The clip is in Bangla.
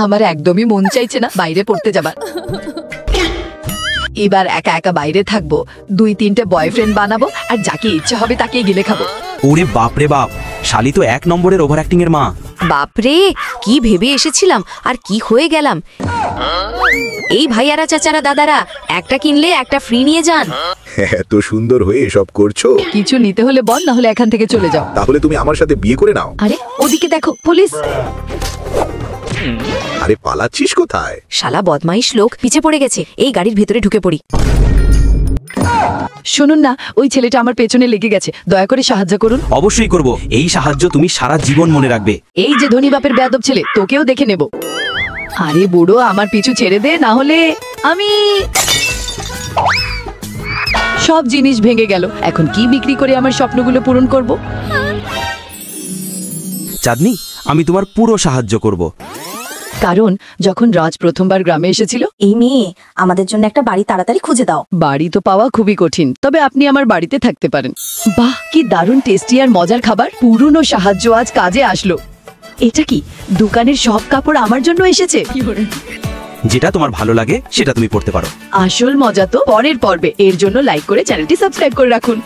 আমার একদমই মন চাইছে না বাইরে পড়তে যাবার। এবার একা একা বাইরে থাকবো, 2-3টে বয়ফ্রেন্ড বানাবো, আর যাকে ইচ্ছা হবে তাকে গিলে খাবো। ওরে বাপরে বাপ, শালি তো 1 নম্বরের ওভার অ্যাক্টিং এর মা। বাপরে, কি ভেবে এসেছিলাম আর কি হয়ে গেলাম। এই ভাইয়ারা, চাচারা, দাদারা, একটা কিনলে একটা ফ্রি নিয়ে যান। এত সুন্দর হয়ে এসব করছো। কিছু নিতে হলে বল, না হলে এখান থেকে চলে যাও। তাহলে তুমি আমার সাথে বিয়ে করে নাও। আরে ওদিকে দেখো, পুলিশ। আরে পালাচ্ছিস কোথায়? শালা বদমাইশ লোক পিছে পড়ে গেছে, এই গাড়ির ভেতরে ঢুকে পড়ি। শুনুন না, ওই ছেলেটা আমার পেছনে লেগে গেছে, দয়া করে সাহায্য করুন। অবশ্যই করব, এই সাহায্য তুমি সারা জীবন মনে রাখবে। এই যে ধনী বাপের বেয়াদব ছেলে, তোকেও দেখে নেব। আরে বুড়ো, আমার পিছু ছেড়ে দে, না হলে আমি। সব জিনিস ভেঙে গেল, এখন কি বিক্রি করে আমার স্বপ্নগুলো পূরণ করব? চাঁদনি, আমি তোমার পুরো সাহায্য করব। কারণ যখন রাজ প্রথমবার গ্রামে এসেছিল, এই মেয়ে, আমাদের জন্য একটা বাড়ি তাড়াতাড়ি খুঁজে দাও। বাড়ি তো পাওয়া খুবই কঠিন, তবে আপনি আমার বাড়িতে থাকতে পারেন। বাহ, কি দারুণ টেস্টি আর মজার খাবার। পুরনো সাহায্য আজ কাজে আসলো। এটা কি, দোকানের সব কাপড় আমার জন্য এসেছে? যেটা তোমার ভালো লাগে সেটা তুমি পড়তে পারো। আসল মজা তো পরের পর্বে। এর জন্য লাইক করে চ্যানেলটি সাবস্ক্রাইব করে রাখুন।